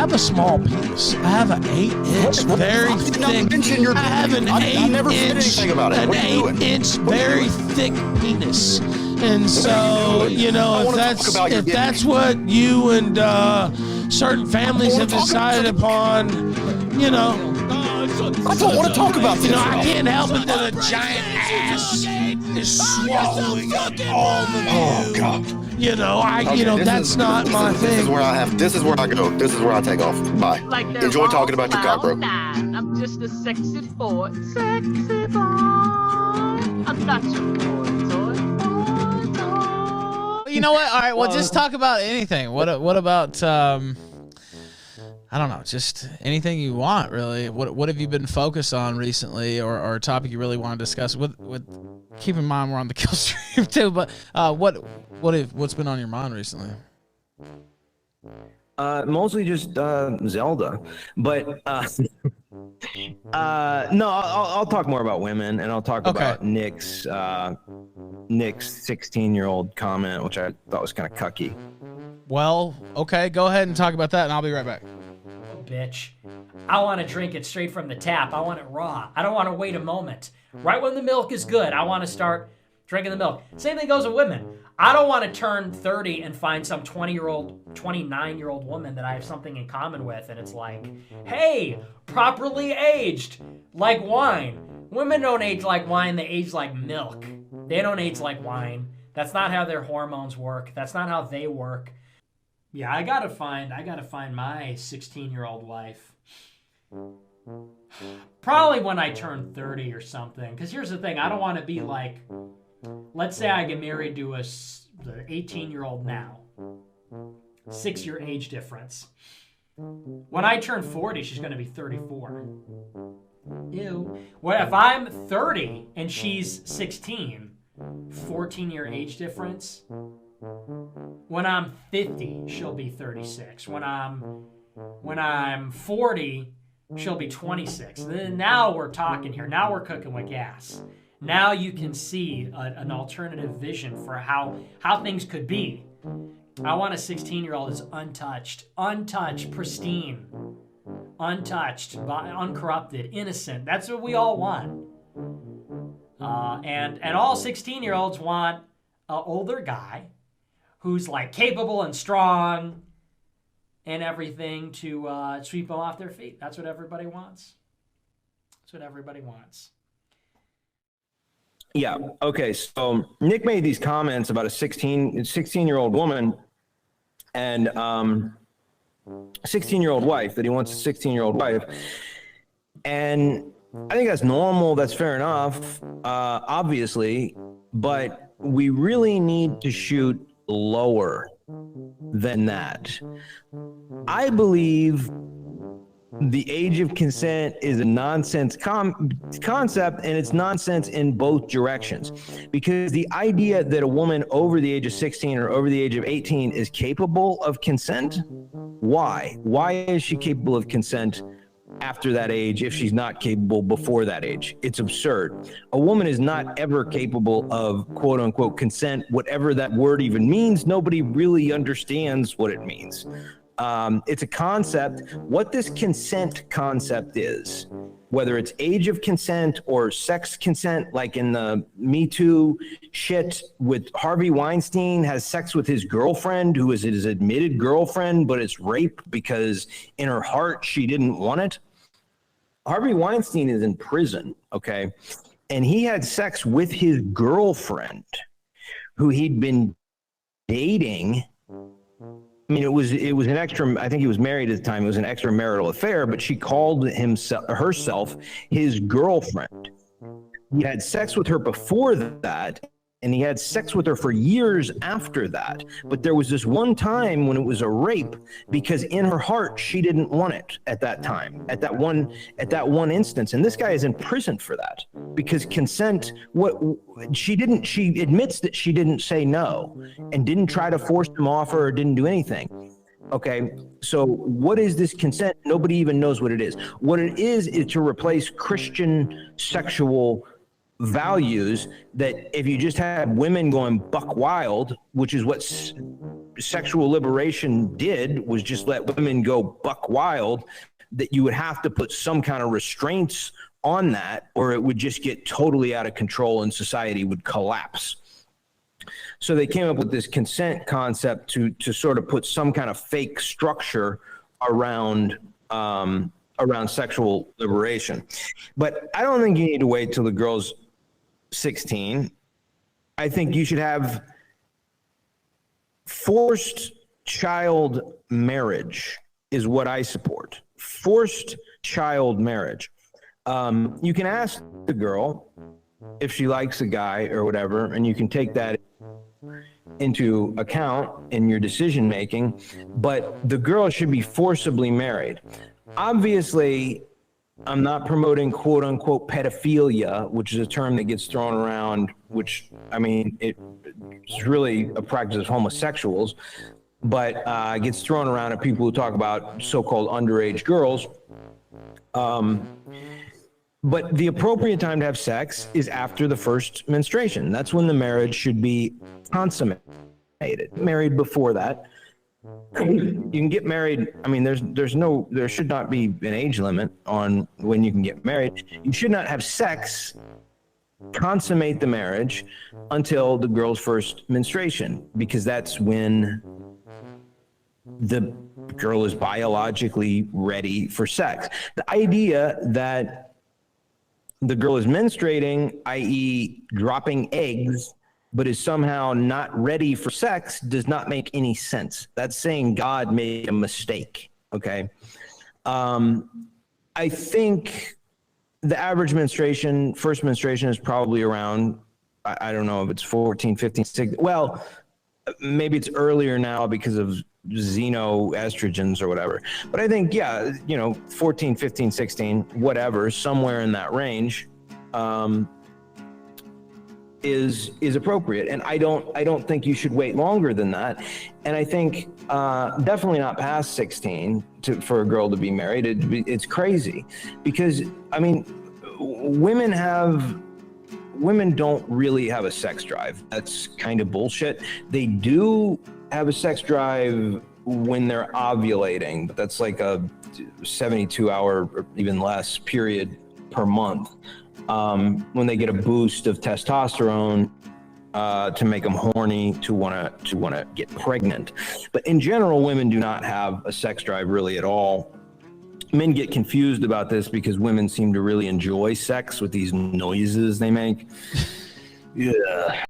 have a small penis. I have an 8-inch, very thick. I have an 8-inch, very thick penis. And so, you know, if that's what you and certain families have decided upon, you know. I don't want to talk about this. You know, I can't help it that a giant ass is swallowing up all the view. God. You know, that's not my thing. This is where I go. This is where I take off. Bye. Like enjoy talking about your cock, bro. I'm just a sexy boy. Sexy boy. I'm not your boy toy. You know what? All right, well, just talk about anything. What about I don't know, just anything you want, really. What have you been focused on recently, or a topic you really want to discuss? With keep in mind we're on the Killstream too, but what's been on your mind recently? Mostly just Zelda, but no, I'll talk more about women, and I'll talk about Nick's 16-year-old comment, which I thought was kind of cucky. Well, okay, go ahead and talk about that, and I'll be right back. Bitch, I want to drink it straight from the tap. I want it raw. I don't want to wait a moment. Right when the milk is good, I want to start drinking the milk. Same thing goes with women. I don't want to turn 30 and find some 20-year-old, 29-year-old woman that I have something in common with, and it's like, hey, properly aged, like wine. Women don't age like wine, they age like milk. They don't age like wine. That's not how their hormones work. That's not how they work. Yeah, I gotta find my 16-year-old wife. Probably when I turn 30 or something. Because here's the thing, I don't want to be like, let's say I get married to the 18-year-old now. 6-year age difference. When I turn 40, she's going to be 34. Ew. What if I'm 30 and she's 16? 14-year age difference. When I'm 50, she'll be 36. When I'm 40, she'll be 26. Then now we're talking here. Now we're cooking with gas. Now you can see an alternative vision for how things could be. I want a 16-year-old that's untouched, pristine, untouched, uncorrupted, innocent. That's what we all want. And all 16-year-olds want an older guy who's like capable and strong and everything to sweep them off their feet. That's what everybody wants. That's what everybody wants. Yeah. Okay. So Nick made these comments about a 16-year-old woman and 16-year-old wife, that he wants a 16-year-old wife. And I think that's normal. That's fair enough, obviously. But we really need to shoot lower than that. I believe the age of consent is a nonsense concept, and it's nonsense in both directions, because the idea that a woman over the age of 16 or over the age of 18 is capable of consent, why is she capable of consent after that age if she's not capable before that age? It's absurd. A woman is not ever capable of quote unquote consent, whatever that word even means. Nobody really understands what it means. It's a concept. What this consent concept is, whether it's age of consent or sex consent, like in the Me Too shit with Harvey Weinstein has sex with his girlfriend, who is his admitted girlfriend, but it's rape because in her heart she didn't want it. Harvey Weinstein is in prison, okay? And he had sex with his girlfriend, who he'd been dating. I mean, it was an extra, I think he was married at the time. It was an extramarital affair, but she called herself his girlfriend. He had sex with her before that, and he had sex with her for years after that. But there was this one time when it was a rape, because in her heart, she didn't want it at that time, at that one instance. And this guy is in prison for that, because consent, she admits that she didn't say no and didn't try to force him off her or didn't do anything. Okay, so what is this consent? Nobody even knows what it is. What it is to replace Christian sexual values, that if you just have women going buck wild, which is what sexual liberation did was just let women go buck wild, that you would have to put some kind of restraints on that, or it would just get totally out of control and society would collapse. So they came up with this consent concept to sort of put some kind of fake structure around sexual liberation. But I don't think you need to wait till the girl's 16. I think you should have forced child marriage is what I support. Forced child marriage. You can ask the girl if she likes a guy or whatever, and you can take that into account in your decision making, but the girl should be forcibly married. Obviously, I'm not promoting quote unquote pedophilia, which is a term that gets thrown around, which, I mean, it's really a practice of homosexuals, but gets thrown around at people who talk about so-called underage girls. But the appropriate time to have sex is after the first menstruation. That's when the marriage should be consummated. Married before that. You can get married. I mean, there should not be an age limit on when you can get married. You should not have sex, consummate the marriage until the girl's first menstruation, because that's when the girl is biologically ready for sex. The idea that the girl is menstruating, i.e. dropping eggs, but is somehow not ready for sex does not make any sense. That's saying God made a mistake, okay? I think the average first menstruation is probably around, I don't know if it's 14, 15, 16. Well, maybe it's earlier now because of xenoestrogens or whatever. But I think, 14, 15, 16, whatever, somewhere in that range is appropriate. And I don't think you should wait longer than that. And I think definitely not past 16 for a girl to be married. It's crazy because, I mean, women don't really have a sex drive. That's kind of bullshit. They do have a sex drive when they're ovulating, but that's like a 72-hour or even less period per month. When they get a boost of testosterone to make them horny to want to get pregnant. But in general, women do not have a sex drive really at all. Men get confused about this because women seem to really enjoy sex with these noises they make. Yeah.